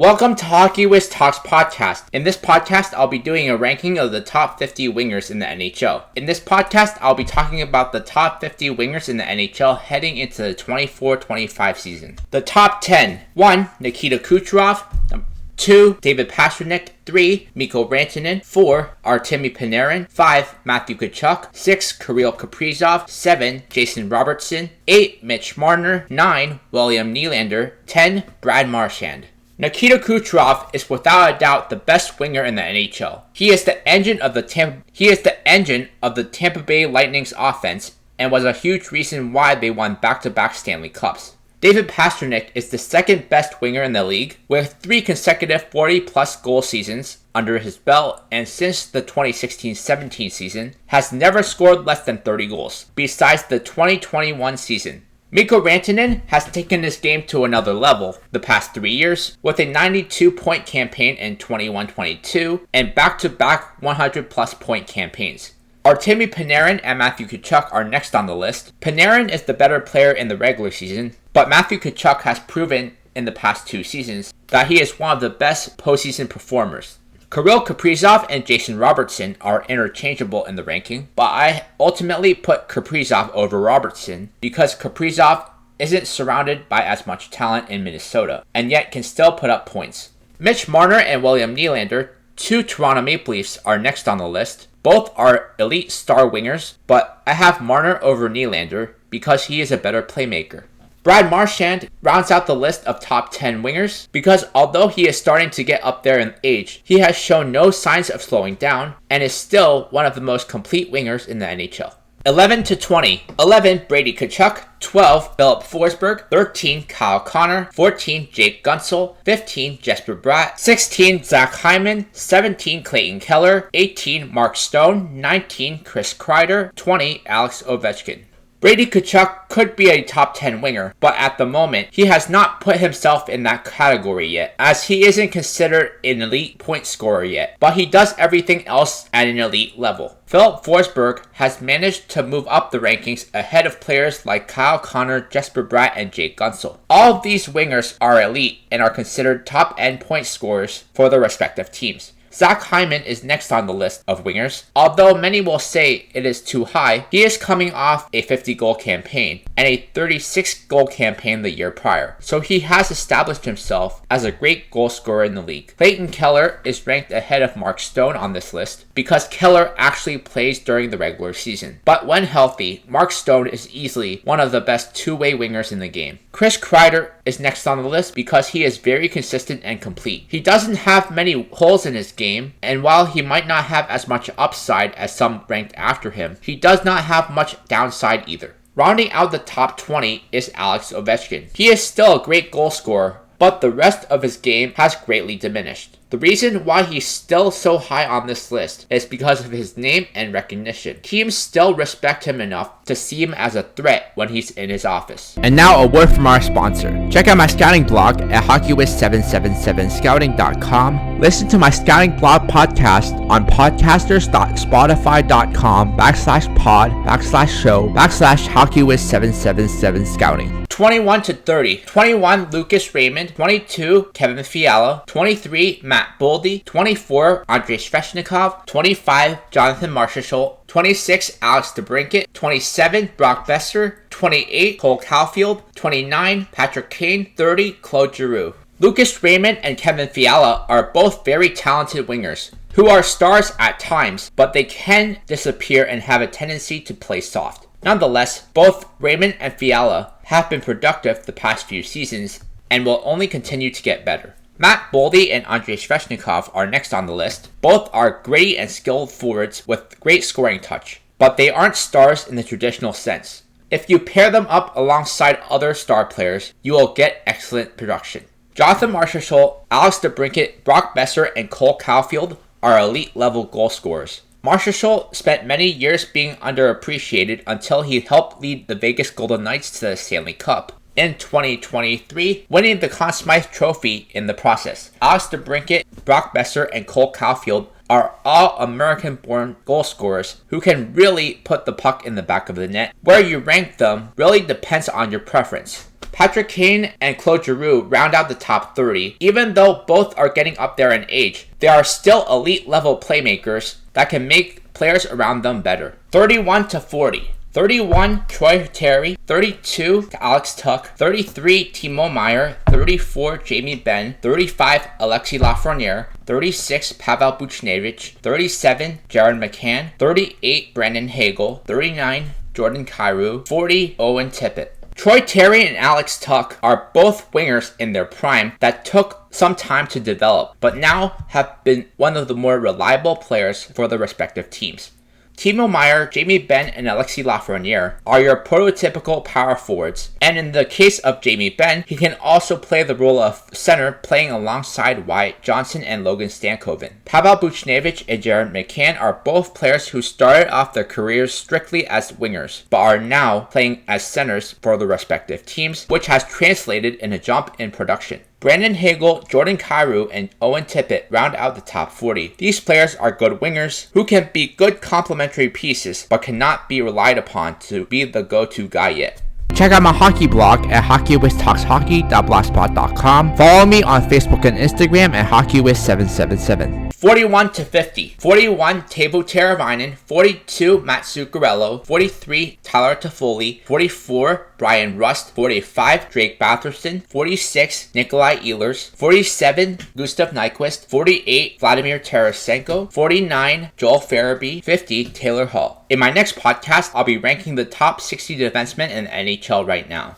Welcome to Hockey Wiz Talks podcast. In this podcast, I'll be doing a ranking of the top 50 wingers in the NHL. In this podcast, I'll be talking about the top 50 wingers in the NHL heading into the 24-25 season. The top 10. 1. Nikita Kucherov. 2. David Pastrnak. 3. Mikko Rantanen. 4. Artemi Panarin. 5. Matthew Tkachuk. 6. Kirill Kaprizov. 7. Jason Robertson. 8. Mitch Marner. 9. William Nylander. 10. Brad Marchand. Nikita Kucherov is without a doubt the best winger in the NHL. He is the engine of the Tampa Bay Lightning's offense and was a huge reason why they won back-to-back Stanley Cups. David Pastrnak is the second best winger in the league with 3 consecutive 40-plus goal seasons under his belt, and since the 2016-17 season has never scored less than 30 goals, besides the 2021 season. Mikko Rantanen has taken this game to another level the past 3 years with a 92-point campaign in 21-22 and back-to-back 100-plus point campaigns. Artemi Panarin and Matthew Tkachuk are next on the list. Panarin is the better player in the regular season, but Matthew Tkachuk has proven in the past 2 seasons that he is one of the best postseason performers. Kirill Kaprizov and Jason Robertson are interchangeable in the ranking, but I ultimately put Kaprizov over Robertson because Kaprizov isn't surrounded by as much talent in Minnesota, and yet can still put up points. Mitch Marner and William Nylander, 2 Toronto Maple Leafs, are next on the list. Both are elite star wingers, but I have Marner over Nylander because he is a better playmaker. Brad Marchand rounds out the list of top 10 wingers because although he is starting to get up there in age, he has shown no signs of slowing down and is still one of the most complete wingers in the NHL. 11 to 20. 11. Brady Tkachuk. 12. Philip Forsberg. 13. Kyle Connor. 14. Jake Guentzel. 15. Jesper Bratt. 16. Zach Hyman. 17. Clayton Keller. 18. Mark Stone. 19. Chris Kreider. 20. Alex Ovechkin. Brady Tkachuk could be a top 10 winger, but at the moment, he has not put himself in that category yet, as he isn't considered an elite point scorer yet, but he does everything else at an elite level. Philip Forsberg has managed to move up the rankings ahead of players like Kyle Connor, Jesper Bratt, and Jake Guentzel. All of these wingers are elite and are considered top-end point scorers for their respective teams. Zach Hyman is next on the list of wingers. Although many will say it is too high, he is coming off a 50-goal campaign and a 36-goal campaign the year prior, so he has established himself as a great goal scorer in the league. Clayton Keller is ranked ahead of Mark Stone on this list because Keller actually plays during the regular season. But when healthy, Mark Stone is easily one of the best two-way wingers in the game. Chris Kreider is next on the list because he is very consistent and complete. He doesn't have many holes in his game, and while he might not have as much upside as some ranked after him, he does not have much downside either. Rounding out the top 20 is Alex Ovechkin. He is still a great goal scorer, but the rest of his game has greatly diminished. The reason why he's still so high on this list is because of his name and recognition. Teams still respect him enough to see him as a threat when he's in his office. And now a word from our sponsor. Check out my scouting blog at hockeywiz777scouting.com. Listen to my scouting blog podcast on podcasters.spotify.com/pod/show/hockeywiz777scouting. 21 to 30. 21 Lucas Raymond. 22 Kevin Fiala. 23 Matt Boldy. 24 Andrei Svechnikov. 25 Jonathan Marchessault. 26 Alex DeBrincat. 27 Brock Besser. 28 Cole Caulfield. 29 Patrick Kane. 30 Claude Giroux. Lucas Raymond and Kevin Fiala are both very talented wingers who are stars at times, but they can disappear and have a tendency to play soft. Nonetheless, both Raymond and Fiala have been productive the past few seasons and will only continue to get better. Matt Boldy and Andrei Svechnikov are next on the list. Both are gritty and skilled forwards with great scoring touch, but they aren't stars in the traditional sense. If you pair them up alongside other star players, you will get excellent production. Jonathan Marchessault, Alex DeBrincat, Brock Besser, and Cole Caulfield are elite-level goal scorers. Marchessault spent many years being underappreciated until he helped lead the Vegas Golden Knights to the Stanley Cup in 2023, winning the Conn Smythe Trophy in the process. Alex DeBrincat, Brock Besser, and Cole Caulfield are all American-born goal scorers who can really put the puck in the back of the net. Where you rank them really depends on your preference. Patrick Kane and Claude Giroux round out the top 30. Even though both are getting up there in age, they are still elite level playmakers that can make players around them better. 31 to 40. 31, Troy Terry. 32, Alex Tuch. 33, Timo Meier. 34, Jamie Benn. 35, Alexis Lafreniere. 36, Pavel Buchnevich. 37, Jared McCann. 38, Brandon Hagel. 39, Jordan Kyrou. 40, Owen Tippett. Troy Terry and Alex Tuch are both wingers in their prime that took some time to develop, but now have been one of the more reliable players for their respective teams. Timo Meier, Jamie Benn, and Alexis Lafreniere are your prototypical power forwards, and in the case of Jamie Benn, he can also play the role of center, playing alongside Wyatt Johnson and Logan Stankoven. Pavel Buchnevich and Jared McCann are both players who started off their careers strictly as wingers, but are now playing as centers for their respective teams, which has translated in a jump in production. Brandon Hagel, Jordan Kyrou, and Owen Tippett round out the top 40. These players are good wingers who can be good complementary pieces but cannot be relied upon to be the go-to guy yet. Check out my hockey blog at hockeywiztalkshockey.blogspot.com. Follow me on Facebook and Instagram at hockeywiz777. 41 to 50. 41, Teuvo Teravainen. 42, Matt Zuccarello. 43, Tyler Toffoli. 44, Brian Rust. 45, Drake Batherson. 46, Nikolai Ehlers. 47, Gustav Nyquist. 48, Vladimir Tarasenko. 49, Joel Farabee. 50, Taylor Hall. In my next podcast, I'll be ranking the top 60 defensemen in the NHL right now.